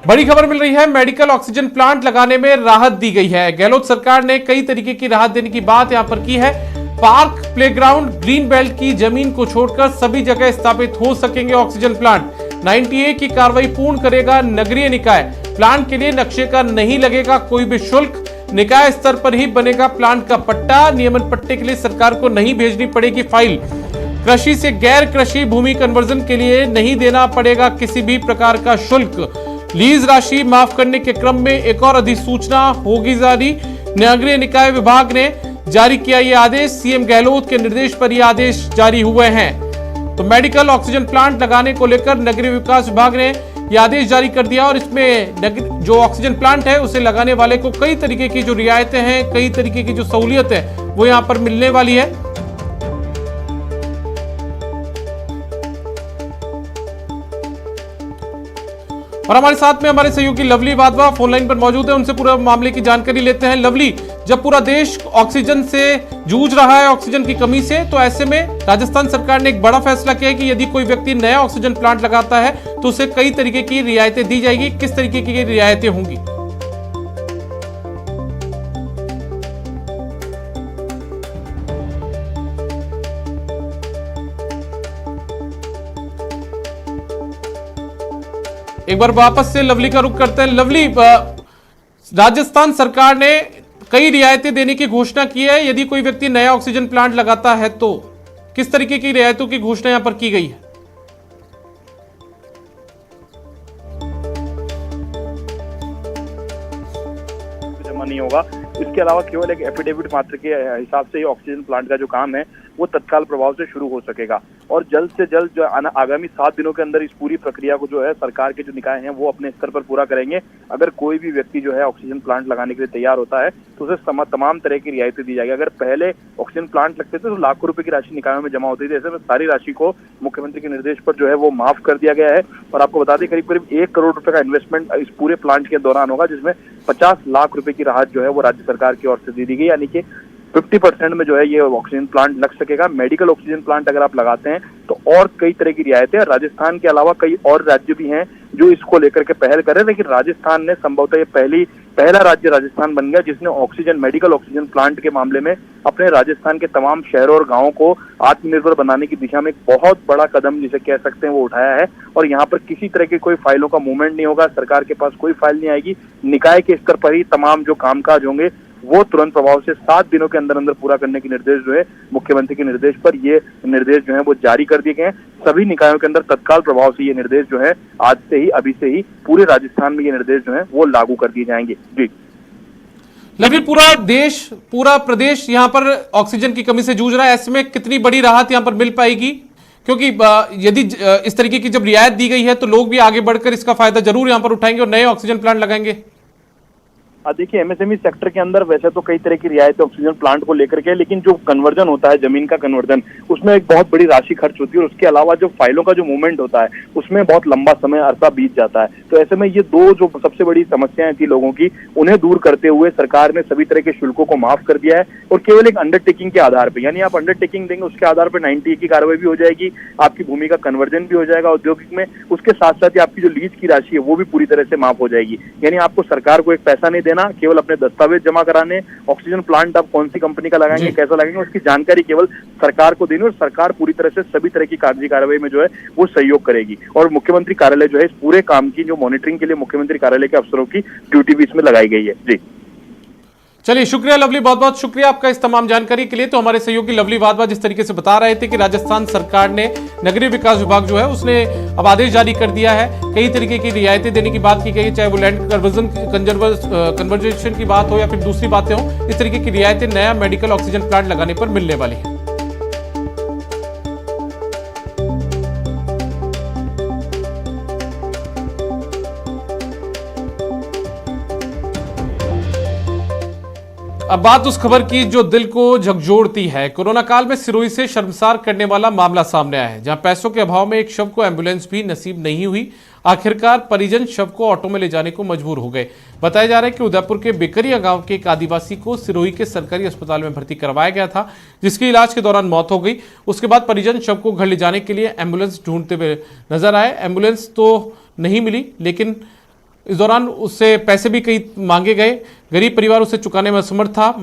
बड़ी खबर मिल रही है, मेडिकल ऑक्सीजन प्लांट लगाने में राहत दी गई है। गहलोत सरकार ने कई तरीके की राहत देने की बात यहां पर की है। पार्क, प्लेग्राउंड, ग्रीन बेल्ट की जमीन को छोड़कर सभी जगह स्थापित हो सकेंगे ऑक्सीजन प्लांट। 90A की कार्रवाई पूर्ण करेगा नगरीय निकाय। प्लांट के लिए नक्शे का नहीं लगेगा कोई भी शुल्क, निकाय स्तर पर ही बनेगा प्लांट का पट्टा। नियमन पट्टे के लिए सरकार को नहीं भेजनी पड़ेगी फाइल। कृषि से गैर कृषि भूमि कन्वर्जन के लिए नहीं देना पड़ेगा किसी भी प्रकार का शुल्क। लीज राशि माफ करने के क्रम में एक और अधिसूचना होगी जारी। नगरीय निकाय विभाग ने जारी किया यह आदेश। सीएम गहलोत के निर्देश पर यह आदेश जारी हुए हैं। तो मेडिकल ऑक्सीजन प्लांट लगाने को लेकर नगरीय विकास विभाग ने यह आदेश जारी कर दिया और इसमें जो ऑक्सीजन प्लांट है उसे लगाने वाले को कई तरीके की जो रियायतें हैं, कई तरीके की जो सहूलियत है वो यहां पर मिलने वाली है। और हमारे साथ में हमारे सहयोगी लवली वाधवा फोन लाइन पर मौजूद है, उनसे पूरा मामले की जानकारी लेते हैं। लवली, जब पूरा देश ऑक्सीजन से जूझ रहा है, ऑक्सीजन की कमी से, तो ऐसे में राजस्थान सरकार ने एक बड़ा फैसला किया है कि यदि कोई व्यक्ति नया ऑक्सीजन प्लांट लगाता है तो उसे कई तरीके की रियायतें दी जाएगी। किस तरीके की रियायतें होंगी? एक बार वापस से लवली का रुख करते हैं। लवली, राजस्थान सरकार ने कई रियायतें देने की घोषणा की है। यदि कोई व्यक्ति नया ऑक्सीजन प्लांट लगाता है तो किस तरीके की रियायतों की घोषणा यहां पर की गई है? जमा नहीं होगा। इसके अलावा केवल एक एफिडेविट मात्र के हिसाब से ही ऑक्सीजन प्लांट का जो काम है वो तत्काल प्रभाव से शुरू हो सकेगा और जल्द से जल्द जो आगामी 7 दिनों के अंदर इस पूरी प्रक्रिया को जो है सरकार के जो निकाय हैं वो अपने स्तर पर पूरा करेंगे। अगर कोई भी व्यक्ति जो है ऑक्सीजन प्लांट लगाने के लिए तैयार होता है तो उसे तमाम तरह की रियायतें दी जाएगी। अगर पहले ऑक्सीजन प्लांट लगते थे तो लाखों रुपए की राशि निकायों में जमा होती थी, ऐसे में सारी राशि को मुख्यमंत्री के निर्देश पर जो है वो माफ कर दिया गया है। और आपको बता दें करीब करीब 1 करोड़ रुपए का इन्वेस्टमेंट इस पूरे प्लांट के दौरान होगा, जिसमें 50 लाख रुपए की राहत जो है वो राज्य सरकार की ओर से दी गई, यानी कि 50% में जो है ये ऑक्सीजन प्लांट लग सकेगा। मेडिकल ऑक्सीजन प्लांट अगर आप लगाते हैं तो और कई तरह की रियायतें, राजस्थान के अलावा कई और राज्य भी हैं जो इसको लेकर के पहल कर रहे हैं, लेकिन राजस्थान ने संभवतः ये पहला राज्य राजस्थान बन गया जिसने मेडिकल ऑक्सीजन प्लांट के मामले में अपने राजस्थान के तमाम शहरों और गांवों को आत्मनिर्भर बनाने की दिशा में एक बहुत बड़ा कदम जिसे कह सकते हैं वो उठाया है। और यहाँ पर किसी तरह की कोई फाइलों का मूवमेंट नहीं होगा, सरकार के पास कोई फाइल नहीं आएगी। निकाय के स्तर पर ही तमाम जो कामकाज होंगे वो तुरंत प्रभाव से 7 दिनों के अंदर अंदर पूरा करने के निर्देश जो है मुख्यमंत्री के निर्देश पर ये निर्देश जो है वो जारी कर दिए गए हैं। सभी निकायों के अंदर तत्काल प्रभाव से ये निर्देश जो है आज से ही, अभी से ही पूरे राजस्थान में ये निर्देश जो है वो लागू कर दिए जाएंगे। जी लवली, पूरा देश, पूरा प्रदेश यहाँ पर ऑक्सीजन की कमी से जूझ रहा है, ऐसे में कितनी बड़ी राहत यहाँ पर मिल पाएगी? क्योंकि यदि इस तरीके की जब रियायत दी गई है तो लोग भी आगे बढ़कर इसका फायदा जरूर यहाँ पर उठाएंगे और नए ऑक्सीजन प्लांट लगाएंगे। देखिए, एमएसएमई सेक्टर के अंदर वैसे तो कई तरह की रियायतें ऑक्सीजन प्लांट को लेकर के, लेकिन जो कन्वर्जन होता है, जमीन का कन्वर्जन, उसमें एक बहुत बड़ी राशि खर्च होती है और उसके अलावा जो फाइलों का जो मूवमेंट होता है उसमें बहुत लंबा समय अरसा बीत जाता है। तो ऐसे में ये दो जो सबसे बड़ी समस्याएं थी लोगों की, उन्हें दूर करते हुए सरकार ने सभी तरह के शुल्कों को माफ कर दिया है और केवल एक अंडरटेकिंग के आधार पर, यानी आप अंडरटेकिंग देंगे उसके आधार पर 90A की कार्रवाई भी हो जाएगी, आपकी भूमि का कन्वर्जन भी हो जाएगा औद्योगिक में, उसके साथ साथ ही आपकी जो लीज की राशि है वो भी पूरी तरह से माफ हो जाएगी। यानी आपको सरकार को एक पैसा नहीं देना, केवल अपने दस्तावेज जमा कराने, ऑक्सीजन प्लांट आप कौन सी कंपनी का लगाएंगे, कैसा लगाएंगे, उसकी जानकारी केवल सरकार को देनी और सरकार पूरी तरह से सभी तरह की कागजी कार्रवाई में जो है वो सहयोग करेगी। और मुख्यमंत्री कार्यालय जो है इस पूरे काम की जो मॉनिटरिंग के लिए मुख्यमंत्री कार्यालय के अफसरों की ड्यूटी भी इसमें लगाई गई है। जी चलिए, शुक्रिया लवली, बहुत बहुत शुक्रिया आपका इस तमाम जानकारी के लिए। तो हमारे सहयोगी लवली वाधवा जिस तरीके से बता रहे थे कि राजस्थान सरकार ने नगरीय विकास विभाग जो है उसने अब आदेश जारी कर दिया है, कई तरीके की रियायतें देने की बात की गई है, चाहे वो लैंड कन्वर्जेशन की बात हो या फिर दूसरी बातें हो। इस तरीके की रियायतें नया मेडिकल ऑक्सीजन प्लांट लगाने पर मिलने वाली है। अब बात उस खबर की जो दिल को झकझोरती है। कोरोना काल में सिरोही से शर्मसार करने वाला मामला सामने आया है, जहां पैसों के अभाव में एक शव को एम्बुलेंस भी नसीब नहीं हुई। आखिरकार परिजन शव को ऑटो में ले जाने को मजबूर हो गए। बताया जा रहा है कि उदयपुर के बेकरिया गांव के एक आदिवासी को सिरोही के सरकारी अस्पताल में भर्ती करवाया गया था, जिसकी इलाज के दौरान मौत हो गई। उसके बाद परिजन शव को घर ले जाने के लिए एम्बुलेंस ढूंढते हुए नजर आए। एम्बुलेंस तो नहीं मिली, लेकिन इस दौरान उससे पैसे भी कई मांगे गए। गरीब परिवार उसे चुकाने में असमर्थ था।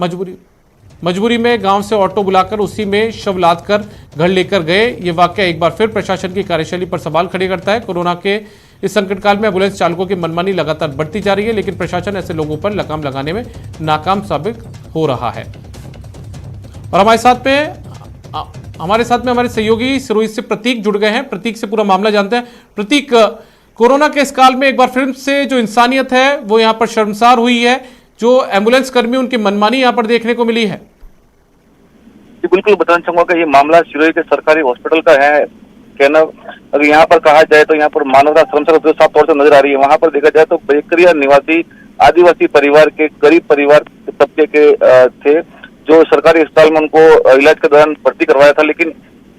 मजबूरी में गांव से ऑटो बुलाकर उसी में शव लाद कर घर लेकर गए। ये वाकया एक बार फिर प्रशासन की कार्यशैली पर सवाल खड़े करता है। कोरोना के इस संकट काल में एम्बुलेंस चालकों की मनमानी लगातार बढ़ती जा रही है, लेकिन प्रशासन ऐसे लोगों पर लगाम लगाने में नाकाम साबित हो रहा है। और हमारे साथ में हमारे सहयोगी सिरोही से प्रतीक जुड़ गए हैं। प्रतीक से पूरा मामला जानते हैं। प्रतीक, कोरोना के इस काल में एक बार फिर से जो इंसानियत है वो यहाँ पर शर्मसार हुई है। जो एम्बुलेंस कर्मी उनकी मनमानी यहाँ पर देखने को मिली है। जी बिल्कुल, बताना चाहूंगा कि ये मामला सिरोही के सरकारी हॉस्पिटल का है। कहना अगर यहाँ पर कहा जाए तो यहाँ पर मानवता शर्मसार साफ तौर से नजर आ रही है। वहाँ पर देखा जाए तो बेकरिया निवासी आदिवासी परिवार के, गरीब परिवार तबके के थे, जो सरकारी अस्पताल में उनको इलाज के दौरान भर्ती करवाया था, लेकिन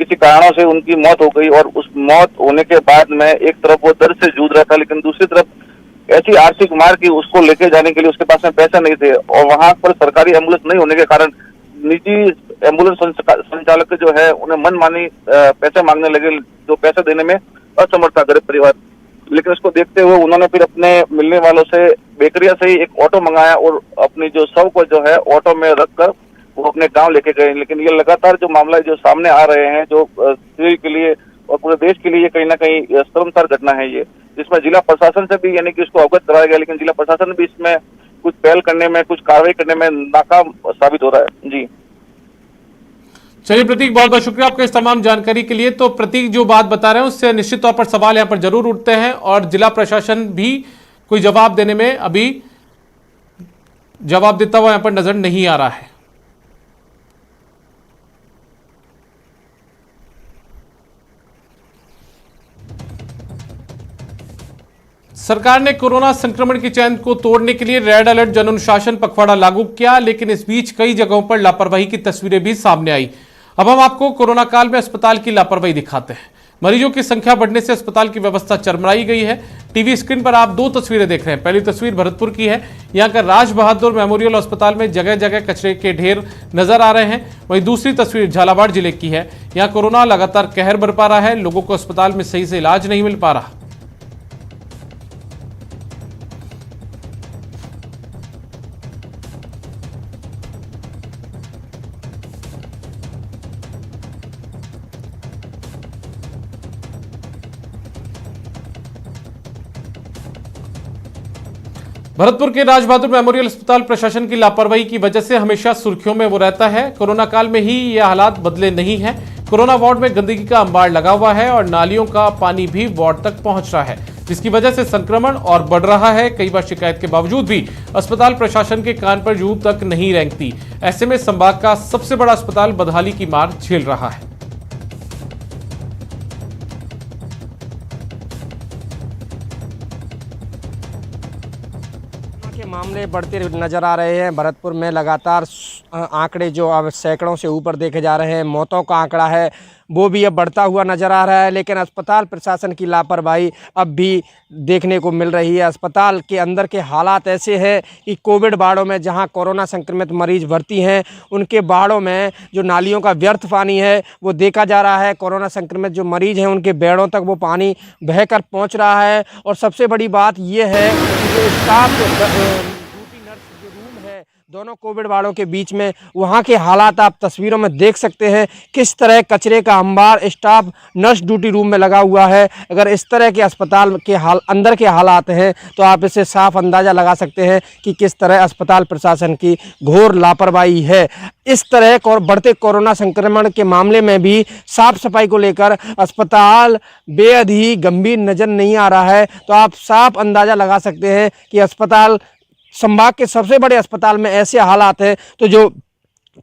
किसी कारणों से उनकी मौत हो गई। और उस मौत होने के बाद में एक तरफ वो दर्द से जूझ रहा था, लेकिन दूसरी तरफ ऐसी आर्थिक मार की उसको लेके जाने के लिए उसके पास में पैसा नहीं थे। और वहां पर सरकारी एम्बुलेंस नहीं होने के कारण निजी एम्बुलेंस संचालक जो है उन्हें मनमानी पैसे मांगने लगे, जो पैसे देने में असमर्थ था गरीब परिवार। लेकिन उसको देखते हुए उन्होंने फिर अपने मिलने वालों से बेकरिया से ही एक ऑटो मंगाया और अपनी जो शव को जो है ऑटो में रखकर वो अपने गांव लेके गए। लेकिन ये लगातार जो मामला जो सामने आ रहे हैं, जो सिरोही के लिए और पूरे देश के लिए कहीं ना कहीं शर्मसार घटना है ये, जिसमें जिला प्रशासन से भी यानी कि उसको अवगत कराया गया, लेकिन जिला प्रशासन भी इसमें कुछ पहल करने में, कुछ कार्रवाई करने में नाकाम साबित हो रहा है। जी चलिए प्रतीक, बहुत बहुत शुक्रिया आपका इस तमाम जानकारी के लिए। तो प्रतीक जो बात बता रहे हैं उससे निश्चित तौर पर सवाल यहाँ पर जरूर उठते हैं और जिला प्रशासन भी कोई जवाब देने में अभी जवाब देता हुआ यहाँ पर नजर नहीं आ रहा है। सरकार ने कोरोना संक्रमण की चैन को तोड़ने के लिए रेड अलर्ट जन अनुशासन पखवाड़ा लागू किया, लेकिन इस बीच कई जगहों पर लापरवाही की तस्वीरें भी सामने आई। अब हम आपको कोरोना काल में अस्पताल की लापरवाही दिखाते हैं। मरीजों की संख्या बढ़ने से अस्पताल की व्यवस्था चरमराई गई है। टीवी स्क्रीन पर आप दो तस्वीरें देख रहे हैं। पहली तस्वीर भरतपुर की है। यहाँ का राज बहादुर मेमोरियल अस्पताल में जगह जगह कचरे के ढेर नजर आ रहे हैं। वहीं दूसरी तस्वीर झालावाड़ जिले की है। यहाँ कोरोना लगातार कहर बरपा रहा है। लोगों को अस्पताल में सही से इलाज नहीं मिल पा रहा। भरतपुर के राज बहादुर मेमोरियल अस्पताल प्रशासन की लापरवाही की वजह से हमेशा सुर्खियों में वो रहता है। कोरोना काल में ही ये हालात बदले नहीं हैं। कोरोना वार्ड में गंदगी का अंबार लगा हुआ है और नालियों का पानी भी वार्ड तक पहुंच रहा है, जिसकी वजह से संक्रमण और बढ़ रहा है। कई बार शिकायत के बावजूद भी अस्पताल प्रशासन के कान पर जूं तक नहीं रेंगती। ऐसे में संभाग का सबसे बड़ा अस्पताल बदहाली की मार झेल रहा है। मामले बढ़ते नज़र आ रहे हैं। भरतपुर में लगातार आंकड़े जो अब सैकड़ों से ऊपर देखे जा रहे हैं, मौतों का आंकड़ा है वो भी अब बढ़ता हुआ नज़र आ रहा है। लेकिन अस्पताल प्रशासन की लापरवाही अब भी देखने को मिल रही है। अस्पताल के अंदर के हालात ऐसे हैं कि कोविड वार्डों में जहां कोरोना संक्रमित मरीज भर्ती हैं, उनके वार्डों में जो नालियों का व्यर्थ पानी है वो देखा जा रहा है। कोरोना संक्रमित जो मरीज हैं उनके बेडों तक वो पानी बहकर पहुंच रहा है। और सबसे बड़ी बात ये है कि जो स्टाफ दोनों कोविड वार्डों के बीच में, वहाँ के हालात आप तस्वीरों में देख सकते हैं। किस तरह कचरे का अंबार स्टाफ नर्स ड्यूटी रूम में लगा हुआ है। अगर इस तरह के अस्पताल के अंदर के हालात हैं तो आप इससे साफ अंदाज़ा लगा सकते हैं कि किस तरह अस्पताल प्रशासन की घोर लापरवाही है। इस तरह बढ़ते कोरोना संक्रमण के मामले में भी साफ सफाई को लेकर अस्पताल बेहद ही गंभीर नज़र नहीं आ रहा है। तो आप साफ अंदाज़ा लगा सकते हैं कि अस्पताल, संभाग के सबसे बड़े अस्पताल में ऐसे हालात हैं, तो जो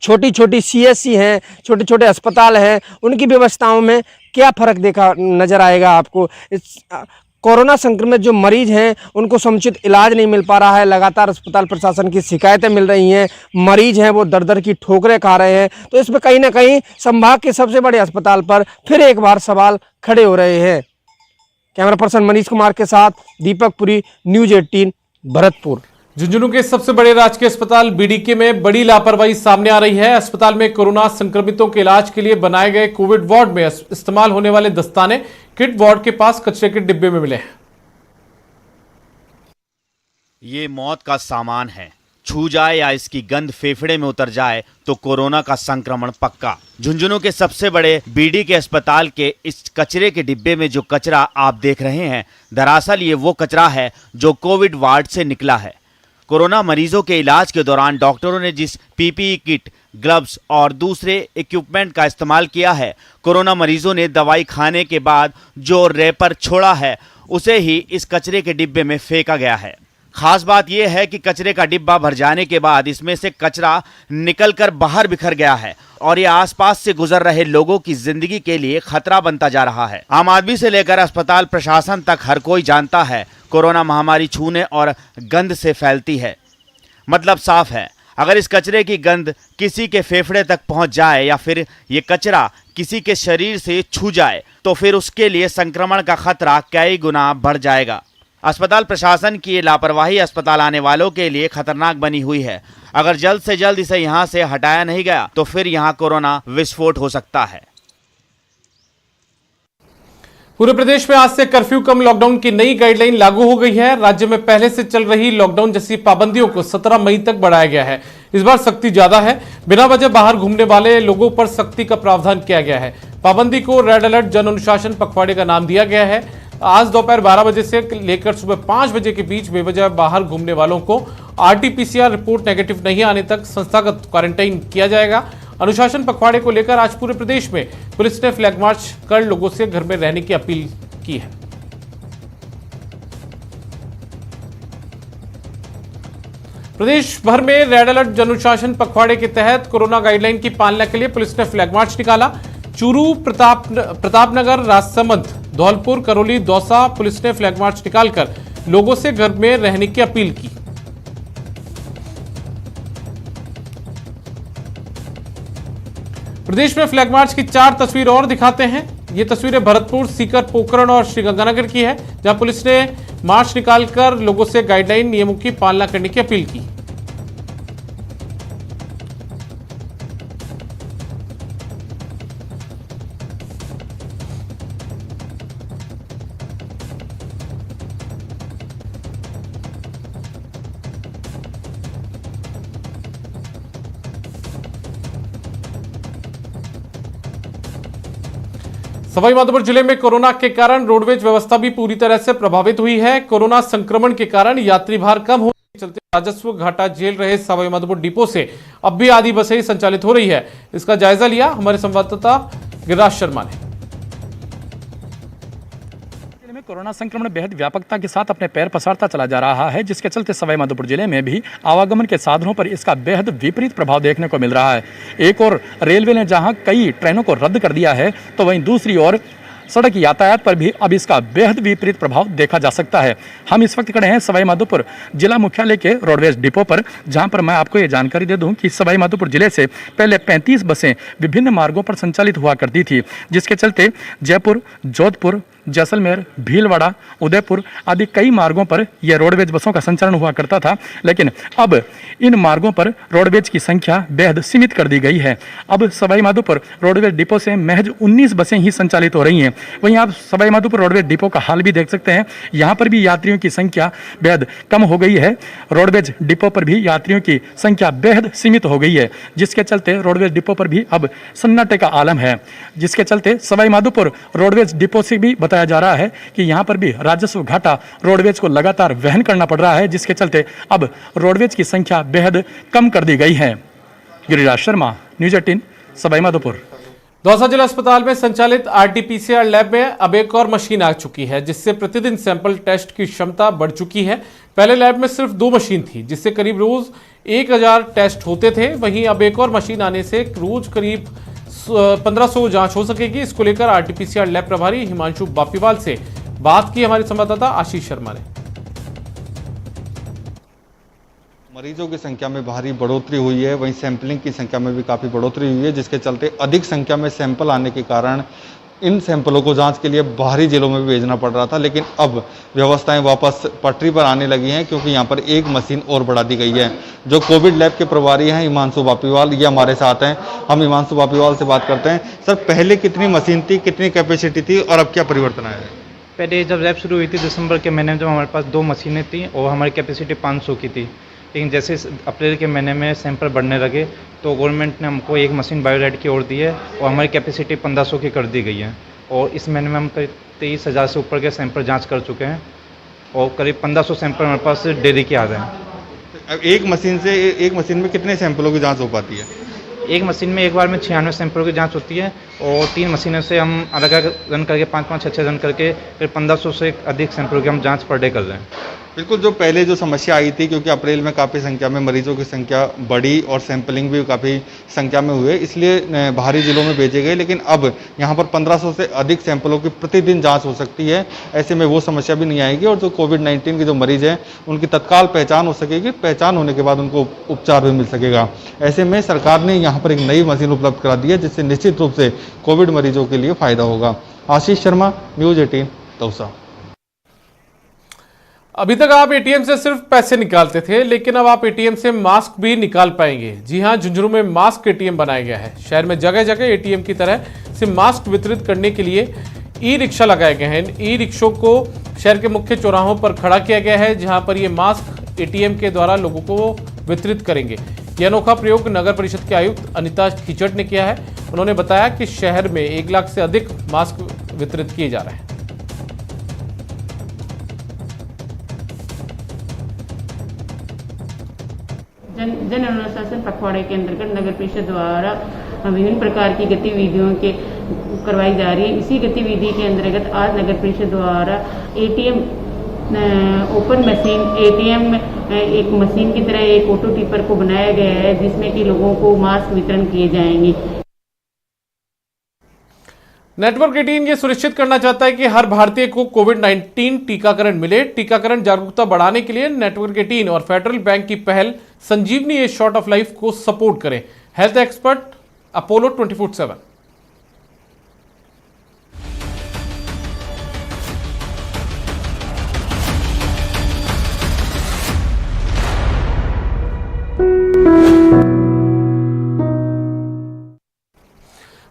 छोटी छोटी CSC हैं, छोटे छोटे अस्पताल हैं, उनकी व्यवस्थाओं में क्या फ़र्क देखा नज़र आएगा आपको। इस कोरोना संक्रमित जो मरीज हैं उनको समुचित इलाज नहीं मिल पा रहा है। लगातार अस्पताल प्रशासन की शिकायतें मिल रही हैं। मरीज हैं वो दर दर की ठोकरें खा रहे हैं। तो इसमें कहीं ना कहीं संभाग के सबसे बड़े अस्पताल पर फिर एक बार सवाल खड़े हो रहे हैं। कैमरा पर्सन मनीष कुमार के साथ दीपक पुरी, न्यूज़ 18 भरतपुर। झुंझुनू के सबसे बड़े राजकीय अस्पताल BDK में बड़ी लापरवाही सामने आ रही है। अस्पताल में कोरोना संक्रमितों के इलाज के लिए बनाए गए कोविड वार्ड में इस्तेमाल होने वाले दस्ताने किट वार्ड के पास कचरे के डिब्बे में मिले हैं। ये मौत का सामान है। छू जाए या इसकी गंध फेफड़े में उतर जाए तो कोरोना का संक्रमण पक्का। झुंझुनू के सबसे बड़े बीडी के अस्पताल के इस कचरे के डिब्बे में जो कचरा आप देख रहे हैं, दरअसल ये वो कचरा है जो कोविड वार्ड से निकला है। कोरोना मरीजों के इलाज के दौरान डॉक्टरों ने जिस पीपीई किट, ग्लव्स और दूसरे इक्विपमेंट का इस्तेमाल किया है, कोरोना मरीजों ने दवाई खाने के बाद जो रैपर छोड़ा है उसे ही इस कचरे के डिब्बे में फेंका गया है। खास बात यह है कि कचरे का डिब्बा भर जाने के बाद इसमें से कचरा निकलकर बाहर बिखर गया है और ये आसपास से गुजर रहे लोगों की जिंदगी के लिए खतरा बनता जा रहा है। आम आदमी से लेकर अस्पताल प्रशासन तक हर कोई जानता है कोरोना महामारी छूने और गंध से फैलती है। मतलब साफ है, अगर इस कचरे की गंध किसी के फेफड़े तक पहुंच जाए या फिर ये कचरा किसी के शरीर से छू जाए तो फिर उसके लिए संक्रमण का खतरा कई गुना बढ़ जाएगा। अस्पताल प्रशासन की ये लापरवाही अस्पताल आने वालों के लिए खतरनाक बनी हुई है। अगर जल्द से जल्द इसे यहाँ से हटाया नहीं गया तो फिर यहाँ कोरोना विस्फोट हो सकता है। पूरे प्रदेश में आज से कर्फ्यू कम लॉकडाउन की नई गाइडलाइन लागू हो गई है। राज्य में पहले से चल रही लॉकडाउन जैसी पाबंदियों को 17 मई तक बढ़ाया गया है। इस बार सख्ती ज्यादा है। बिना वजह बाहर घूमने वाले लोगों पर सख्ती का प्रावधान किया गया है। पाबंदी को रेड अलर्ट जन अनुशासन पखवाड़े का नाम दिया गया है। आज दोपहर 12 बजे से लेकर सुबह 5 बजे के बीच बेवजह बाहर घूमने वालों को RT-PCR रिपोर्ट नेगेटिव नहीं आने तक संस्थागत क्वारंटाइन किया जाएगा। अनुशासन पखवाड़े को लेकर आज पूरे प्रदेश में पुलिस ने फ्लैग मार्च कर लोगों से घर में रहने की अपील की है। प्रदेश भर में रेड अलर्ट जन अनुशासन पखवाड़े के तहत कोरोना गाइडलाइन की पालना के लिए पुलिस ने फ्लैग मार्च निकाला। चूरू, प्रतापनगर, राजसमंद, धौलपुर, करौली, दौसा पुलिस ने फ्लैग मार्च निकालकर लोगों से घर में रहने की अपील की। प्रदेश में फ्लैग मार्च की 4 तस्वीर और दिखाते हैं। ये तस्वीरें भरतपुर, सीकर, पोखरण और श्रीगंगानगर की है, जहां पुलिस ने मार्च निकालकर लोगों से गाइडलाइन नियमों की पालना करने की अपील की। सवाईमाधोपुर जिले में कोरोना के कारण रोडवेज व्यवस्था भी पूरी तरह से प्रभावित हुई है। कोरोना संक्रमण के कारण यात्री भार कम होने के चलते राजस्व घाटा झेल रहे सवाईमाधोपुर डिपो से अब भी आधी बसें संचालित हो रही है। इसका जायजा लिया हमारे संवाददाता गिरिराज शर्मा ने। कोरोना संक्रमण बेहद व्यापकता के साथ अपने पैर पसारता चला जा रहा है, जिसके चलते सवाईमाधोपुर जिले में भी आवागमन के साधनों पर इसका बेहद विपरीत प्रभाव देखने को मिल रहा है। एक और रेलवे ने जहां कई ट्रेनों को रद्द कर दिया है, तो वहीं दूसरी ओर सड़क यातायात पर भी अब इसका बेहद विपरीत प्रभाव देखा जा सकता है। हम इस वक्त खड़े हैं सवाईमाधोपुर जिला मुख्यालय के रोडवेज डिपो पर, जहां पर मैं आपको ये जानकारी दे दूं कि सवाईमाधोपुर जिले से पहले 35 बसें विभिन्न मार्गों पर संचालित हुआ करती थी, जिसके चलते जयपुर, जोधपुर, जैसलमेर, भीलवाड़ा, उदयपुर आदि कई मार्गों पर यह रोडवेज बसों का संचालन हुआ करता था। लेकिन अब इन मार्गों पर रोडवेज की संख्या बेहद सीमित कर दी गई है। अब सवाईमाधोपुर रोडवेज डिपो से महज 19 बसें ही संचालित हो रही हैं। वहीं आप सवाईमाधोपुर रोडवेज डिपो का हाल भी देख सकते हैं। यहाँ पर भी यात्रियों की संख्या बेहद कम हो गई है। रोडवेज डिपो पर भी यात्रियों की संख्या बेहद सीमित हो गई है, जिसके चलते रोडवेज डिपो पर भी अब सन्नाटे का आलम है। जिसके चलते सवाईमाधोपुर रोडवेज डिपो से भी बताया जा रहा है कि यहां पर भी राजस्व घाटा रोडवेज को लगातार वहन करना पड़ रहा है, जिसके चलते अब रोडवेज की संख्या बेहद कम कर दी गई है। गिरिराज शर्मा, न्यूज़ 18, सवाईमाधोपुर। दौसा जिला अस्पताल में संचालित RT-PCR लैब में अब एक और मशीन आ चुकी है, जिससे प्रतिदिन सैंपल टेस्ट की क्षमता बढ़ चुकी है। पहले लैब में सिर्फ 2 मशीन थी, जिससे करीब रोज 1000 टेस्ट होते थे। वहीं अब एक और मशीन आने से रोज करीब 1500 जांच हो सकेगी। इसको लेकर RT-PCR लैब प्रभारी हिमांशु बापीवाल से बात की हमारे संवाददाता आशीष शर्मा ने। मरीजों की संख्या में भारी बढ़ोतरी हुई है, वहीं सैंपलिंग की संख्या में भी काफ़ी बढ़ोतरी हुई है, जिसके चलते अधिक संख्या में सैंपल आने के कारण इन सैंपलों को जांच के लिए बाहरी जिलों में भी भेजना पड़ रहा था। लेकिन अब व्यवस्थाएं वापस पटरी पर आने लगी हैं, क्योंकि यहां पर एक मशीन और बढ़ा दी गई है। जो कोविड लैब के प्रभारी हैं हिमांशु बापीवाल, ये हमारे साथ हैं। हम हिमांशु बापीवाल से बात करते हैं। सर, पहले कितनी मशीन थी, कितनी कैपेसिटी थी और अब क्या परिवर्तन आया है? पहले जब रैप शुरू हुई थी दिसंबर के महीने में, जब हमारे पास 2 मशीनें थी और हमारी कैपेसिटी 500 की थी, लेकिन जैसे अप्रैल के महीने में सैंपल बढ़ने लगे तो गवर्नमेंट ने हमको 1 मशीन बायोरेड की और दी है और हमारी कैपेसिटी 1500 की कर दी गई है। और इस महीने में हम करीब 23,000 से ऊपर के सैंपल जांच कर चुके हैं और करीब 1500 सैंपल हमारे पास डेली के आ रहे हैं। अब एक मशीन में कितने सैंपलों की जांच हो पाती है? एक मशीन में एक बार में 96 सैंपलों की जांच होती है और 3 मशीनों से हम अलग अलग रन करके 5-5, 6-6 रन करके फिर 1500 से अधिक सैंपलों की हम जांच पर डे कर रहे हैं। बिल्कुल, जो पहले जो समस्या आई थी, क्योंकि अप्रैल में काफ़ी संख्या में मरीजों की संख्या बढ़ी और सैंपलिंग भी काफ़ी संख्या में हुए, इसलिए बाहरी जिलों में भेजे गए, लेकिन अब यहाँ पर 1500 से अधिक सैंपलों की प्रतिदिन जांच हो सकती है। ऐसे में वो समस्या भी नहीं आएगी और जो कोविड-19 के जो मरीज हैं उनकी तत्काल पहचान हो सकेगी, पहचान होने के बाद उनको उपचार भी मिल सकेगा। ऐसे में सरकार ने यहाँ पर एक नई मशीन उपलब्ध करा दी है, जिससे निश्चित रूप से कोविड मरीजों के लिए फ़ायदा होगा। आशीष शर्मा, न्यूज़ 18, दौसा। अभी तक आप एटीएम से सिर्फ पैसे निकालते थे, लेकिन अब आप एटीएम से मास्क भी निकाल पाएंगे। जी हां, झुंझुनू में मास्क एटीएम बनाया गया है। शहर में जगह जगह एटीएम की तरह से मास्क वितरित करने के लिए ई रिक्शा लगाए गए हैं। इन ई रिक्शों को शहर के मुख्य चौराहों पर खड़ा किया गया है, जहां पर ये मास्क एटीएम के द्वारा लोगों को वितरित करेंगे। यह अनोखा प्रयोग नगर परिषद के आयुक्त अनिता खीचड़ ने किया है। उन्होंने बताया कि शहर में 1 लाख से अधिक मास्क वितरित किए जा रहे हैं। जन अनुशासन पखवाड़े के अंतर्गत नगर परिषद द्वारा विभिन्न प्रकार की गतिविधियों के करवाई जा रही है। इसी गतिविधि के अंतर्गत आज नगर परिषद द्वारा एटीएम ओपन मशीन एटीएम एक मशीन की तरह एक ऑटो टिपर को बनाया गया है, जिसमें कि लोगों को मास्क वितरण किए जाएंगे। नेटवर्क 18 ये सुनिश्चित करना चाहता है कि हर भारतीय को कोविड-19 टीकाकरण मिले। टीकाकरण जागरूकता बढ़ाने के लिए नेटवर्क 18 और फेडरल बैंक की पहल संजीवनी ए शॉर्ट ऑफ लाइफ को सपोर्ट करें। Health expert Apollo 24/7।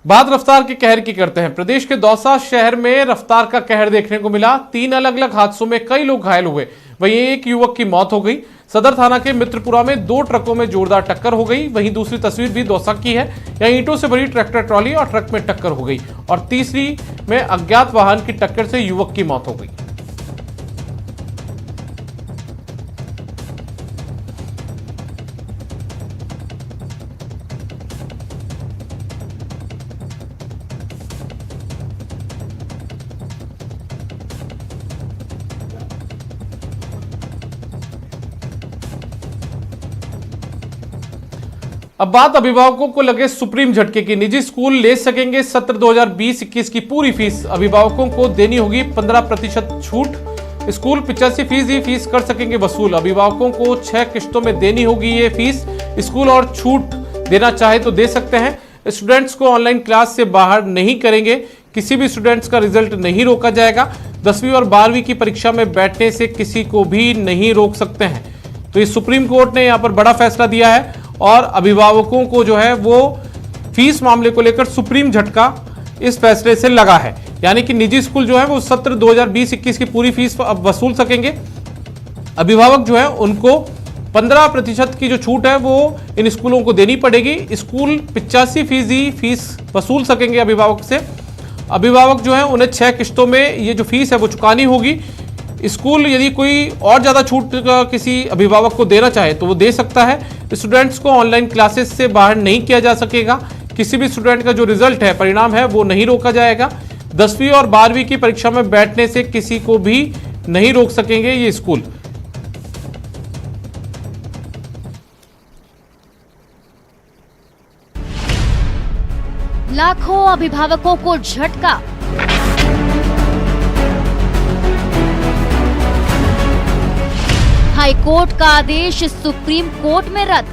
बात रफ्तार के कहर की करते हैं। प्रदेश के दौसा शहर में रफ्तार का कहर देखने को मिला। 3 अलग अलग हादसों में कई लोग घायल हुए, वहीं एक युवक की मौत हो गई। सदर थाना के मित्रपुरा में 2 ट्रकों में जोरदार टक्कर हो गई। वहीं दूसरी तस्वीर भी दौसा की है। यहाँ ईंटों से भरी ट्रैक्टर ट्रॉली और ट्रक में टक्कर हो गई और तीसरी में अज्ञात वाहन की टक्कर से युवक की मौत हो गई। अब बात अभिभावकों को लगे सुप्रीम झटके की। निजी स्कूल ले सकेंगे सत्र 2020-21 की पूरी फीस। अभिभावकों को देनी होगी 15% छूट। स्कूल 85% फीस कर सकेंगे वसूल। अभिभावकों को 6 किश्तों में देनी होगी ये फीस। स्कूल और छूट देना चाहे तो दे सकते हैं। स्टूडेंट्स को ऑनलाइन क्लास से बाहर नहीं करेंगे। किसी भी स्टूडेंट्स का रिजल्ट नहीं रोका जाएगा। 10वीं और 12वीं की परीक्षा में बैठने से किसी को भी नहीं रोक सकते हैं। तो इस सुप्रीम कोर्ट ने यहाँ पर बड़ा फैसला दिया है और अभिभावकों को जो है वो फीस मामले को लेकर सुप्रीम झटका इस फैसले से लगा है। यानी कि निजी स्कूल जो है वो सत्र 2020-21 की पूरी फीस अब वसूल सकेंगे। अभिभावक जो है उनको 15% की जो छूट है वो इन स्कूलों को देनी पड़ेगी। स्कूल 85% फीस वसूल सकेंगे अभिभावक से। अभिभावक जो है उन्हें 6 किश्तों में ये जो फीस है वो चुकानी होगी। स्कूल यदि कोई और ज़्यादा छूट किसी अभिभावक को देना चाहे तो वो दे सकता है। स्टूडेंट्स को ऑनलाइन क्लासेस से बाहर नहीं किया जा सकेगा। किसी भी स्टूडेंट का जो रिजल्ट है, परिणाम है, वो नहीं रोका जाएगा। 10वीं और 12वीं की परीक्षा में बैठने से किसी को भी नहीं रोक सकेंगे ये स्कूल। लाखों अभिभावकों को झटका। हाई कोर्ट का आदेश सुप्रीम कोर्ट में रद्द।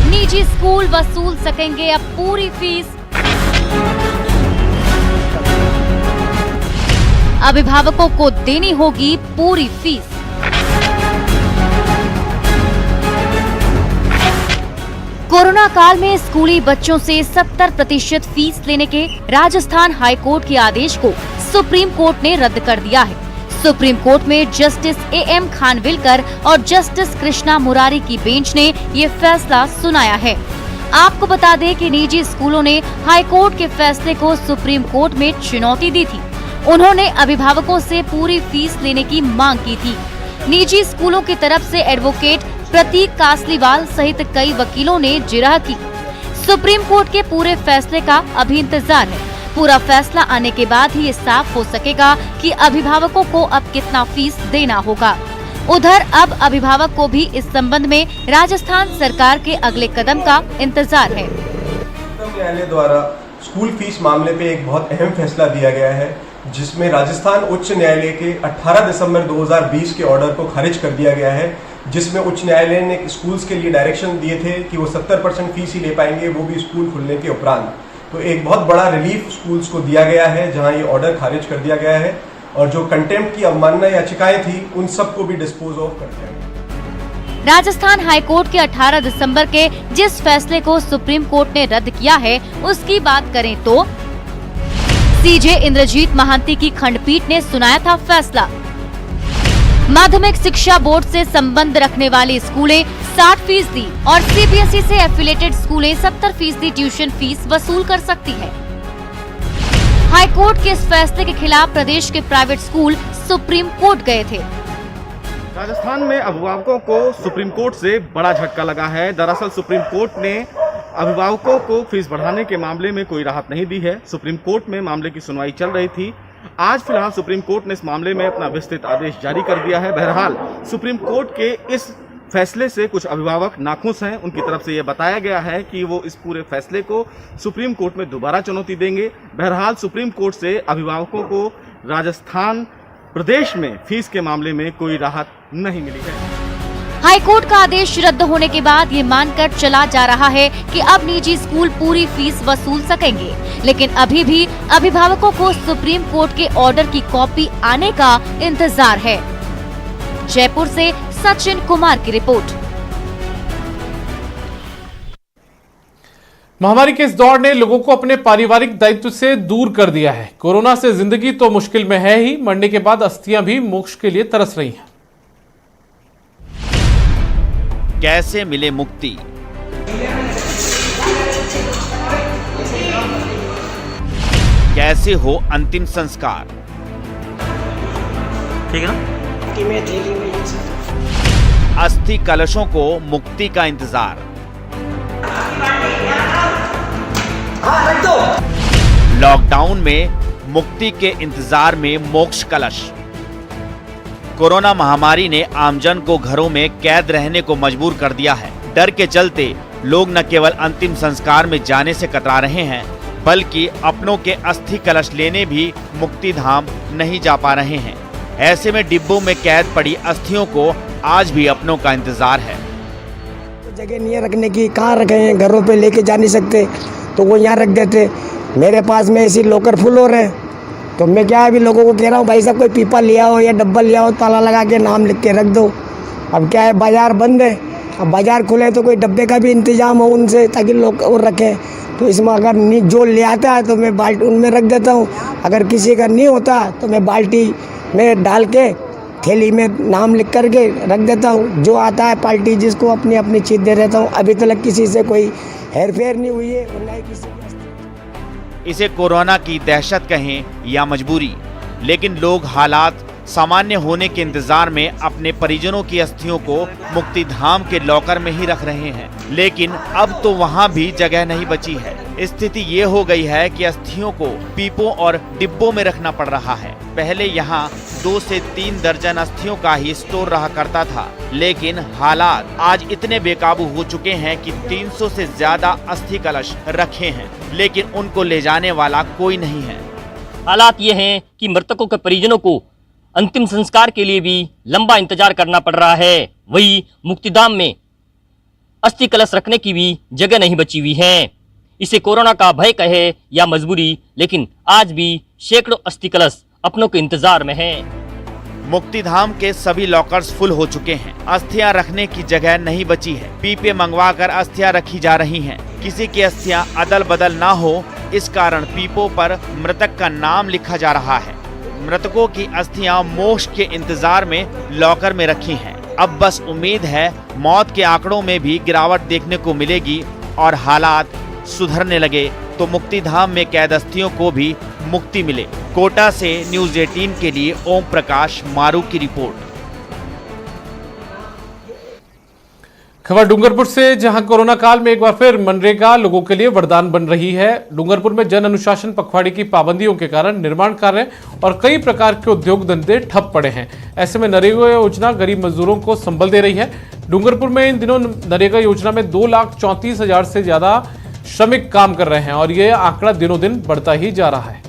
निजी स्कूल वसूल सकेंगे अब पूरी फीस। अभिभावकों को देनी होगी पूरी फीस। कोरोना काल में स्कूली बच्चों से 70% फीस लेने के राजस्थान हाईकोर्ट के आदेश को सुप्रीम कोर्ट ने रद्द कर दिया है। सुप्रीम कोर्ट में जस्टिस AM खानविलकर और जस्टिस कृष्णा मुरारी की बेंच ने ये फैसला सुनाया है। आपको बता दें कि निजी स्कूलों ने हाईकोर्ट के फैसले को सुप्रीम कोर्ट में चुनौती दी थी। उन्होंने अभिभावकों से पूरी फीस लेने की मांग की थी। निजी स्कूलों की तरफ से एडवोकेट प्रतीक कासलीवाल सहित कई वकीलों ने जिरह की। सुप्रीम कोर्ट के पूरे फैसले का अभी इंतजार है। पूरा फैसला आने के बाद ही ये साफ हो सकेगा कि अभिभावकों को अब कितना फीस देना होगा। उधर अब अभिभावक को भी इस संबंध में राजस्थान सरकार के अगले कदम का इंतजार है। न्यायालय द्वारा स्कूल फीस मामले पे एक बहुत अहम फैसला दिया गया है, जिसमें राजस्थान उच्च न्यायालय के 18 दिसंबर 2020 के ऑर्डर को खारिज कर दिया गया है, जिसमें उच्च न्यायालय ने स्कूल्स के लिए डायरेक्शन दिए थे कि वो 70% फीस ही ले पाएंगे, वो भी स्कूल खुलने के उपरांत। तो एक बहुत बड़ा रिलीफ स्कूल्स को दिया गया है, जहां ये ऑर्डर खारिज कर दिया गया है और जो कंटेम्प्ट की अवमानना याचिकाएं थी उन सबको भी डिस्पोज ऑफ कर दिया गया। राजस्थान हाईकोर्ट के 18 दिसंबर के जिस फैसले को सुप्रीम कोर्ट ने रद्द किया है, उसकी बात करें तो सीजे इंद्रजीत महांती की खंडपीठ ने सुनाया था फैसला। माध्यमिक शिक्षा बोर्ड से संबंध रखने वाली स्कूलें 60% और CBSE से एफिलेटेड स्कूलें 70% ट्यूशन फीस वसूल कर सकती है। हाईकोर्ट के इस फैसले के खिलाफ प्रदेश के प्राइवेट स्कूल सुप्रीम कोर्ट गए थे। राजस्थान में अभिभावकों को सुप्रीम कोर्ट से बड़ा झटका लगा है। दरअसल सुप्रीम कोर्ट ने अभिभावकों को फीस बढ़ाने के मामले में कोई राहत नहीं दी है। सुप्रीम कोर्ट में मामले की सुनवाई चल रही थी। आज फिलहाल सुप्रीम कोर्ट ने इस मामले में अपना विस्तृत आदेश जारी कर दिया है। बहरहाल सुप्रीम कोर्ट के इस फैसले से कुछ अभिभावक नाखुश हैं। उनकी तरफ से यह बताया गया है कि वो इस पूरे फैसले को सुप्रीम कोर्ट में दोबारा चुनौती देंगे। बहरहाल सुप्रीम कोर्ट से अभिभावकों को राजस्थान प्रदेश में फीस के मामले में कोई राहत नहीं मिली है। हाईकोर्ट का आदेश रद्द होने के बाद ये मानकर चला जा रहा है कि अब निजी स्कूल पूरी फीस वसूल सकेंगे, लेकिन अभी भी अभिभावकों को सुप्रीम कोर्ट के ऑर्डर की कॉपी आने का इंतजार है। जयपुर से सचिन कुमार की रिपोर्ट। महामारी के इस दौर ने लोगों को अपने पारिवारिक दायित्व से दूर कर दिया है। कोरोना से जिंदगी तो मुश्किल में है ही, मरने के बाद अस्थियां भी मोक्ष के लिए तरस रही हैं। कैसे मिले मुक्ति? कैसे हो अंतिम संस्कार? ठीक है ना? अस्थि कलशों को मुक्ति का इंतजार। लॉकडाउन में मुक्ति के इंतजार में मोक्ष कलश। कोरोना महामारी ने आमजन को घरों में कैद रहने को मजबूर कर दिया है। डर के चलते लोग न केवल अंतिम संस्कार में जाने से कतरा रहे हैं, बल्कि अपनों के अस्थि कलश लेने भी मुक्ति धाम नहीं जा पा रहे हैं। ऐसे में डिब्बों में कैद पड़ी अस्थियों को आज भी अपनों का इंतजार है। जगह नहीं है रखने की, कहाँ रखे हैं, घरों पे लेके जा नहीं सकते तो वो यहाँ रख देते। मेरे पास में ऐसी लॉकर फुल हो रहे हैं, तो मैं क्या अभी लोगों को कह रहा हूँ भाई साहब कोई पीपा लिया हो या डब्बा लिया हो, ताला लगा के नाम लिख के रख दो। अब क्या है, बाजार बंद है, अब बाजार खुले तो कोई डब्बे का भी इंतजाम हो उनसे, ताकि लोग और रखें। तो इसमें अगर जो ले आता है तो मैं बाल्टी उनमें रख देता हूँ, अगर किसी का नहीं होता तो मैं बाल्टी में डाल के थैली में नाम लिख करके रख देता हूँ। जो आता है पार्टी जिसको अपनी अपनी चीज़ दे देता हूँ। अभी तक किसी से कोई हेरफेर नहीं हुई है और न किसी। इसे कोरोना की दहशत कहें या मजबूरी, लेकिन लोग हालात सामान्य होने के इंतजार में अपने परिजनों की अस्थियों को मुक्ति धाम के लॉकर में ही रख रहे हैं। लेकिन अब तो वहां भी जगह नहीं बची है। स्थिति ये हो गई है कि अस्थियों को पीपों और डिब्बों में रखना पड़ रहा है। पहले यहाँ 2 से 3 दर्जन अस्थियों का ही स्टोर रहा करता था, लेकिन हालात आज इतने बेकाबू हो चुके हैं कि 300 से ज्यादा अस्थि कलश रखे हैं, लेकिन उनको ले जाने वाला कोई नहीं है। हालात ये हैं कि मृतकों के परिजनों को अंतिम संस्कार के लिए भी लंबा इंतजार करना पड़ रहा है। वही मुक्तिधाम में अस्थि कलश रखने की भी जगह नहीं बची हुई है। इसे कोरोना का भय कहे या मजबूरी, लेकिन आज भी सैकड़ों अस्थि कलश अपनों के इंतजार में हैं। मुक्तिधाम के सभी लॉकर्स फुल हो चुके हैं। अस्थियां रखने की जगह नहीं बची है। पीपे मंगवाकर अस्थियां रखी जा रही हैं। किसी की अस्थियां अदल बदल ना हो, इस कारण पीपों पर मृतक का नाम लिखा जा रहा है। मृतकों की अस्थियां मोक्ष के इंतजार में लॉकर में रखी हैं। अब बस उम्मीद है मौत के आंकड़ों में भी गिरावट देखने को मिलेगी और हालात सुधरने लगे तो मुक्तिधाम में कैद अस्थियों को भी मुक्ति मिले। कोटा से न्यूज़ 18 के लिए ओम प्रकाश मारू की रिपोर्ट। खबर डूंगरपुर से, जहां कोरोना काल में एक बार फिर मनरेगा लोगों के लिए वरदान बन रही है। डूंगरपुर में जन अनुशासन पखवाड़े की पाबंदियों के कारण निर्माण कार्य और कई प्रकार के उद्योग धंधे ठप पड़े हैं। ऐसे में नरेगा योजना गरीब मजदूरों को संबल दे रही है। डूंगरपुर में इन दिनों नरेगा योजना में 2,34,000 से ज्यादा श्रमिक काम कर रहे हैं और ये आंकड़ा दिनों दिन बढ़ता ही जा रहा है।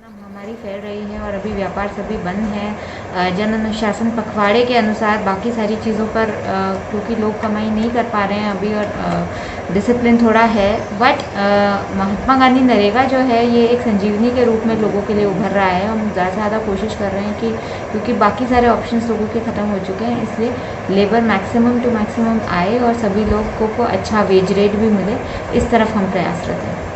महामारी फैल रही है और अभी व्यापार सभी बंद है। जन अनुशासन पखवाड़े के अनुसार बाकी सारी चीज़ों पर क्योंकि लोग कमाई नहीं कर पा रहे हैं अभी और डिसिप्लिन थोड़ा है, बट महात्मा गांधी नरेगा जो है ये एक संजीवनी के रूप में लोगों के लिए उभर रहा है। हम ज़्यादा से ज़्यादा कोशिश कर रहे हैं कि क्योंकि बाकी सारे ऑप्शंस लोगों के ख़त्म हो चुके हैं, इसलिए लेबर मैक्सिमम टू मैक्सिमम आए और सभी लोगों को अच्छा वेज रेट भी मिले, इस तरफ हम प्रयासरत हैं।